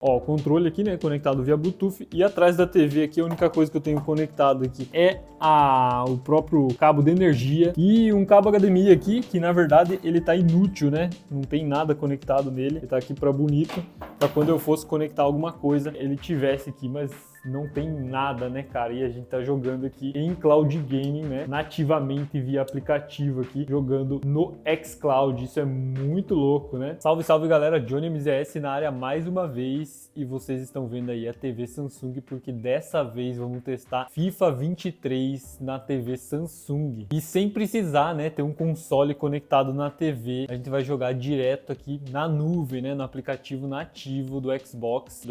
Ó, o controle aqui, né, conectado via Bluetooth, e atrás da TV aqui, a única coisa que eu tenho conectado aqui é o próprio cabo de energia e um cabo HDMI aqui, que na verdade ele tá inútil, né, não tem nada conectado nele, ele tá aqui para bonito, para quando eu fosse conectar alguma coisa, ele tivesse aqui, mas não tem nada, né, cara? E a gente tá jogando aqui em cloud gaming, né, nativamente via aplicativo aqui, jogando no xCloud. Isso é muito louco, né? Salve, salve, galera. Johnny MZS na área mais uma vez. E vocês estão vendo aí a TV Samsung, porque dessa vez vamos testar FIFA 23 na TV Samsung. E sem precisar, né, ter um console conectado na TV, a gente vai jogar direto aqui na nuvem, né, no aplicativo nativo do Xbox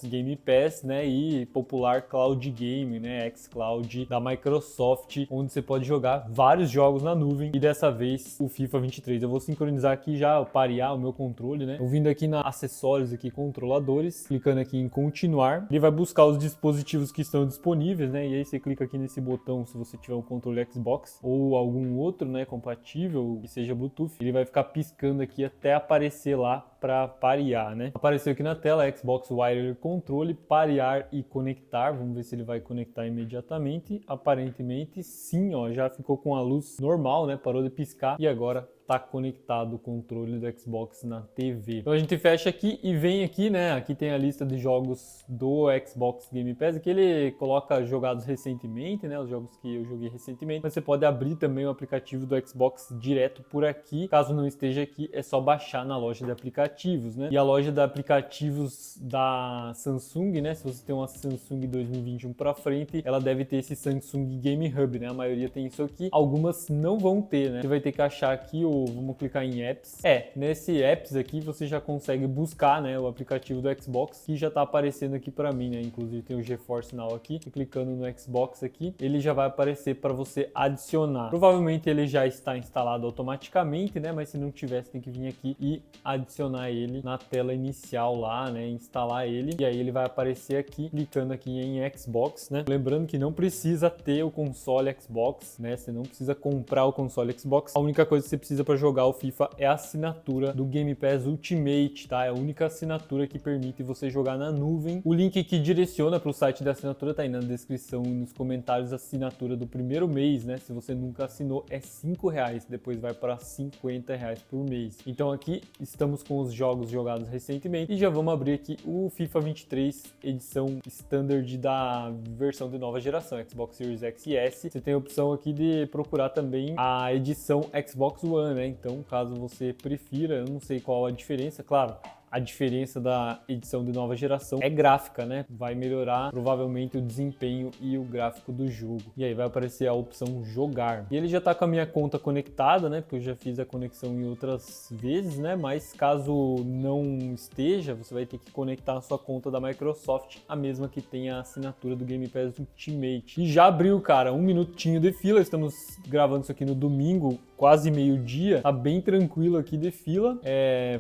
Game Pass, né, e popular cloud game, né, xCloud da Microsoft, onde você pode jogar vários jogos na nuvem e dessa vez o FIFA 23. Eu vou sincronizar aqui já, parear o meu controle, né, eu vindo aqui na acessórios aqui, controladores, clicando aqui em continuar, ele vai buscar os dispositivos que estão disponíveis, né, e aí você clica aqui nesse botão se você tiver um controle Xbox ou algum outro, né, compatível, que seja Bluetooth, ele vai ficar piscando aqui até aparecer lá para parear, né. Apareceu aqui na tela Xbox Wire Controle, parear e conectar. Vamos ver se ele vai conectar imediatamente. Aparentemente sim, ó, já ficou com a luz normal, né? Parou de piscar e agora tá conectado o controle do Xbox na TV. Então a gente fecha aqui e vem aqui, né? Aqui tem a lista de jogos do Xbox Game Pass. Aqui ele coloca jogados recentemente, né? Os jogos que eu joguei recentemente. Mas você pode abrir também o aplicativo do Xbox direto por aqui. Caso não esteja aqui, é só baixar na loja de aplicativos, né? E a loja de aplicativos da Samsung, né? Se você tem uma Samsung 2021 para frente, ela deve ter esse Samsung Game Hub, né? A maioria tem isso aqui. Algumas não vão ter, né? Você vai ter que achar aqui vamos clicar em apps. Nesse apps aqui você já consegue buscar, né, o aplicativo do Xbox, que já tá aparecendo aqui para mim, né? Inclusive tem o GeForce Now aqui. E clicando no Xbox aqui, ele já vai aparecer para você adicionar. Provavelmente ele já está instalado automaticamente, né? Mas se não tivesse, tem que vir aqui e adicionar ele na tela inicial lá, né? Instalar ele. E aí ele vai aparecer aqui, clicando aqui em Xbox, né? Lembrando que não precisa ter o console Xbox, né? Você não precisa comprar o console Xbox. A única coisa que você precisa para jogar o FIFA é a assinatura do Game Pass Ultimate, tá? É a única assinatura que permite você jogar na nuvem. O link que direciona para o site da assinatura tá aí na descrição e nos comentários. A assinatura do primeiro mês, né? Se você nunca assinou, é R$5, depois vai para R$50 por mês. Então aqui estamos com os jogos jogados recentemente e já vamos abrir aqui o FIFA 23 edição Standard da versão de nova geração, Xbox Series X e S. Você tem a opção aqui de procurar também a edição Xbox One, né? Então, caso você prefira, eu não sei qual a diferença, claro. A diferença da edição de nova geração é gráfica, né? Vai melhorar provavelmente o desempenho e o gráfico do jogo. E aí vai aparecer a opção jogar. E ele já tá com a minha conta conectada, né? Porque eu já fiz a conexão em outras vezes, né? Mas caso não esteja, você vai ter que conectar a sua conta da Microsoft, a mesma que tem a assinatura do Game Pass Ultimate. E já abriu, cara, 1 minutinho de fila. Estamos gravando isso aqui no domingo, quase meio-dia. Tá bem tranquilo aqui de fila.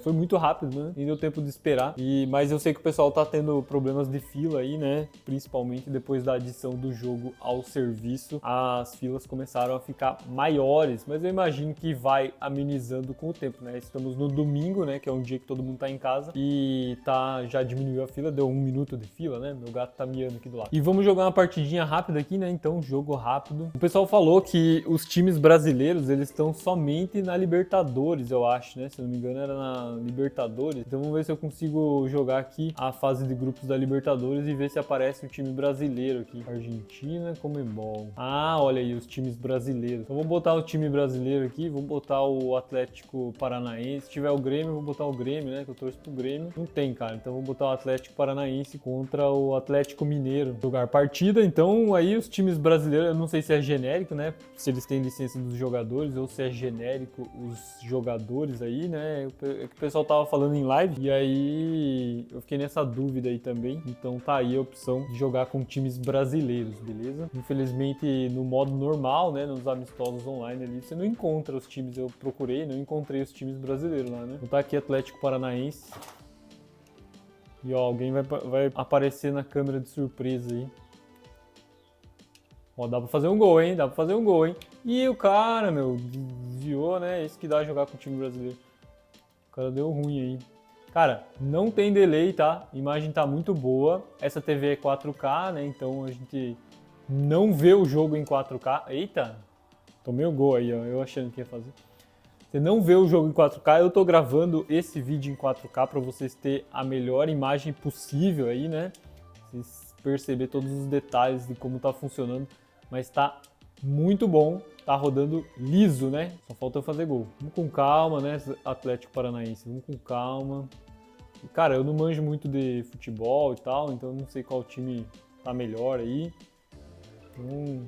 Foi muito rápido, né? Nem deu tempo de esperar. Mas eu sei que o pessoal tá tendo problemas de fila aí, né? Principalmente depois da adição do jogo ao serviço. As filas começaram a ficar maiores, mas eu imagino que vai amenizando com o tempo, né? Estamos no domingo, né? Que é um dia que todo mundo tá em casa e já diminuiu a fila, deu 1 minuto de fila, né? Meu gato tá miando aqui do lado. E vamos jogar uma partidinha rápida aqui, né? Então, jogo rápido. O pessoal falou que os times brasileiros, eles estão somente na Libertadores, eu acho, né? Se eu não me engano, era na Libertadores. Então vamos ver se eu consigo jogar aqui a fase de grupos da Libertadores e ver se aparece o time brasileiro aqui. Argentina, Conmebol. Ah, olha aí os times brasileiros. Então vou botar o time brasileiro aqui, vou botar o Atlético Paranaense. Se tiver o Grêmio, vou botar o Grêmio, né? Que eu torço pro Grêmio. Não tem, cara. Então vou botar o Atlético Paranaense contra o Atlético Mineiro. Jogar partida. Então aí os times brasileiros, eu não sei se é genérico, né? Se eles têm licença dos jogadores ou se é genérico os jogadores aí, né? É que o pessoal tava falando em live e aí eu fiquei nessa dúvida aí também. Então tá aí a opção de jogar com times brasileiros, beleza? Infelizmente no modo normal, né? Nos amistosos online ali, você não encontra os times. Eu procurei, não encontrei os times brasileiros lá, né? Então tá aqui Atlético Paranaense. E ó, alguém vai aparecer na câmera de surpresa aí. Ó, dá pra fazer um gol, hein? Dá pra fazer um gol, hein? E o cara, meu, desviou, né? Esse que dá jogar com o time brasileiro. O cara deu ruim aí. Cara, não tem delay, tá? A imagem tá muito boa. Essa TV é 4K, né? Então a gente não vê o jogo em 4K. Eita! Tomei o gol aí, ó. Eu achando que ia fazer. Você não vê o jogo em 4K. Eu tô gravando esse vídeo em 4K para vocês terem a melhor imagem possível aí, né? Vocês perceber todos os detalhes de como tá funcionando. Mas tá muito bom. Tá rodando liso, né? Só falta eu fazer gol. Vamos com calma, né, Atlético Paranaense? Vamos com calma. Cara, eu não manjo muito de futebol e tal, então eu não sei qual time tá melhor aí. Então,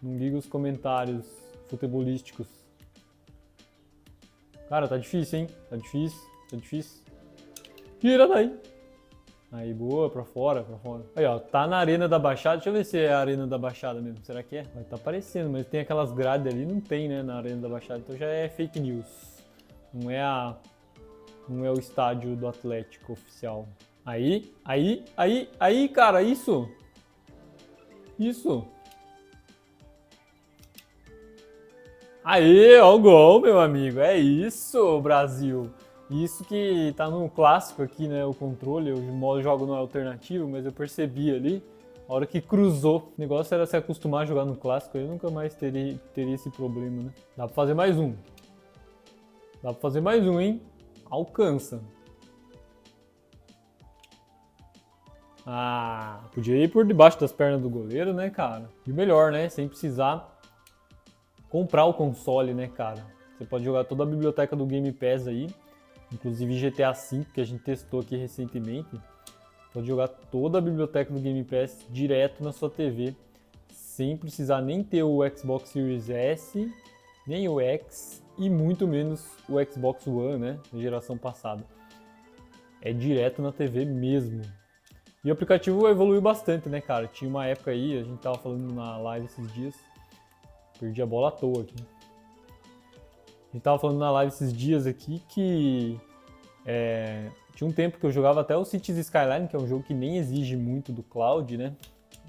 não liga os comentários futebolísticos. Cara, tá difícil, hein? Tá difícil, tá difícil. Tira daí! Aí, boa, pra fora, pra fora. Aí, ó, tá na Arena da Baixada. Deixa eu ver se é a Arena da Baixada mesmo. Será que é? Vai tá aparecendo, mas tem aquelas grades ali. Não tem, né, na Arena da Baixada. Então já é fake news. Não é o estádio do Atlético oficial. Aí, cara, isso. Isso. Aí, ó o gol, meu amigo. É isso, Brasil. Isso que tá no clássico aqui, né, o controle, eu jogo no alternativo, mas eu percebi ali, a hora que cruzou, o negócio era se acostumar a jogar no clássico, eu nunca mais teria esse problema, né. Dá pra fazer mais um. Dá pra fazer mais um, hein. Alcança. Ah, podia ir por debaixo das pernas do goleiro, né, cara. E melhor, né, sem precisar comprar o console, né, cara. Você pode jogar toda a biblioteca do Game Pass aí. Inclusive GTA V, que a gente testou aqui recentemente, pode jogar toda a biblioteca do Game Pass direto na sua TV, sem precisar nem ter o Xbox Series S, nem o X e muito menos o Xbox One, né, da geração passada. É direto na TV mesmo. E o aplicativo evoluiu bastante, né, cara? Tinha uma época aí, a gente tava falando na live esses dias, perdi a bola à toa aqui. A gente tava falando na live esses dias aqui que tinha um tempo que eu jogava até o Cities Skyline, que é um jogo que nem exige muito do cloud, né?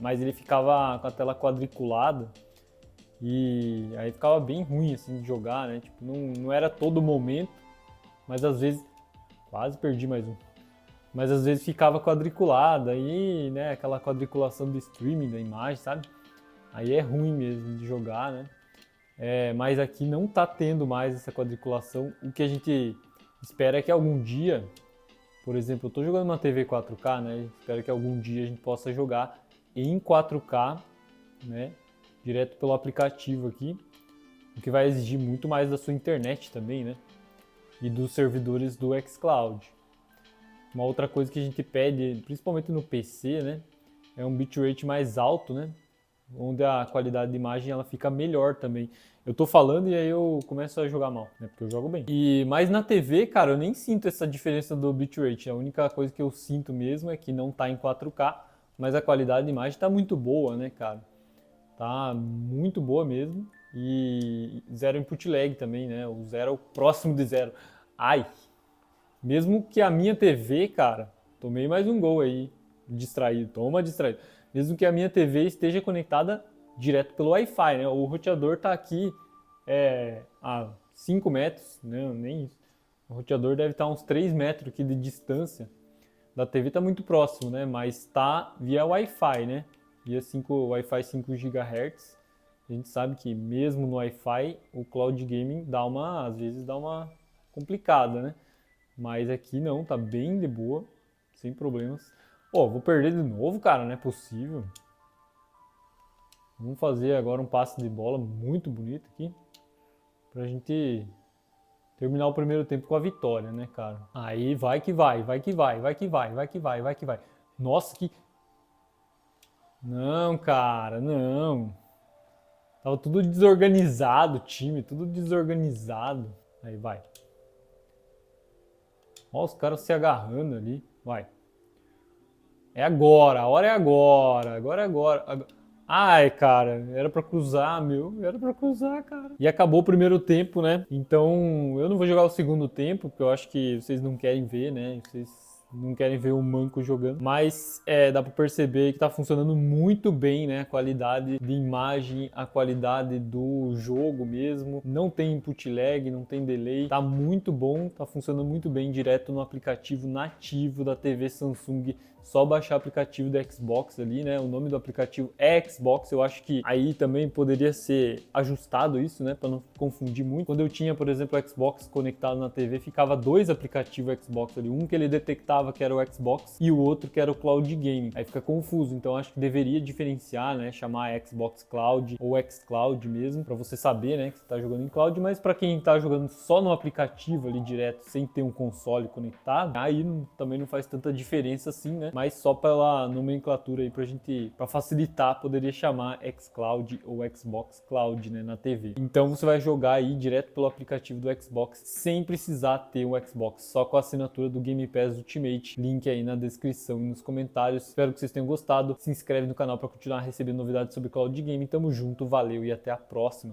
Mas ele ficava com a tela quadriculada e aí ficava bem ruim assim de jogar, né? Tipo, não era todo momento, mas às vezes quase perdi mais um. Mas às vezes ficava quadriculada aí, né? Aquela quadriculação do streaming da imagem, sabe? Aí é ruim mesmo de jogar, né? Mas aqui não tá tendo mais essa quadriculação. O que a gente espera é que algum dia, por exemplo, eu tô jogando uma TV 4K, né? Espero que algum dia a gente possa jogar em 4K, né? Direto pelo aplicativo aqui, o que vai exigir muito mais da sua internet também, né? E dos servidores do xCloud. Uma outra coisa que a gente pede, principalmente no PC, né? É um bitrate mais alto, né? Onde a qualidade de imagem ela fica melhor também. Eu tô falando e aí eu começo a jogar mal, né? Porque eu jogo bem. Mas na TV, cara, eu nem sinto essa diferença do bitrate. A única coisa que eu sinto mesmo é que não tá em 4K, mas a qualidade de imagem tá muito boa, né, cara? Tá muito boa mesmo. E zero input lag também, né? O zero é o próximo de zero. Ai! Mesmo que a minha TV, cara, tomei mais um gol aí, distraído, toma distraído. Mesmo que a minha TV esteja conectada direto pelo Wi-Fi, né? O roteador tá aqui a 5 metros, né? Nem isso. O roteador deve estar a uns 3 metros aqui de distância. Da TV tá muito próximo, né? Mas tá via Wi-Fi, né? Via Wi-Fi 5 GHz. A gente sabe que mesmo no Wi-Fi, o Cloud Gaming às vezes dá uma complicada, né? Mas aqui não, tá bem de boa, sem problemas. Vou perder de novo, cara, não é possível. Vamos fazer agora um passe de bola muito bonito aqui, pra gente terminar o primeiro tempo com a vitória, né, cara? Aí vai que vai, vai que vai, vai que vai, vai que vai, vai que vai. Nossa, que... Não, cara, não. Tava tudo desorganizado o time, tudo desorganizado. Aí vai. Olha os caras se agarrando ali. Vai. É agora, a hora é agora. Agora é agora. Ai, cara, era pra cruzar, meu. Era pra cruzar, cara. E acabou o primeiro tempo, né? Então, eu não vou jogar o segundo tempo, porque eu acho que vocês não querem ver, né? Vocês não querem ver um manco jogando, mas dá para perceber que tá funcionando muito bem, né? A qualidade de imagem, a qualidade do jogo mesmo, não tem input lag, não tem delay, tá muito bom, tá funcionando muito bem direto no aplicativo nativo da TV Samsung. Só baixar o aplicativo do Xbox ali, né? O nome do aplicativo é Xbox. Eu acho que aí também poderia ser ajustado isso, né? Para não confundir muito. Quando eu tinha, por exemplo, o Xbox conectado na TV, ficava dois aplicativos Xbox ali. Um que ele detectava que era o Xbox e o outro que era o Cloud Gaming. Aí fica confuso. Então acho que deveria diferenciar, né? Chamar Xbox Cloud ou xCloud mesmo, para você saber, né? Que você está jogando em cloud. Mas para quem está jogando só no aplicativo ali direto, sem ter um console conectado, aí também não faz tanta diferença assim, né? Mas só pela nomenclatura aí para facilitar, poderia chamar xCloud ou Xbox Cloud, né, na TV. Então você vai jogar aí direto pelo aplicativo do Xbox sem precisar ter o Xbox, só com a assinatura do Game Pass Ultimate. Link aí na descrição e nos comentários. Espero que vocês tenham gostado. Se inscreve no canal para continuar recebendo novidades sobre Cloud Game. Tamo junto, valeu e até a próxima.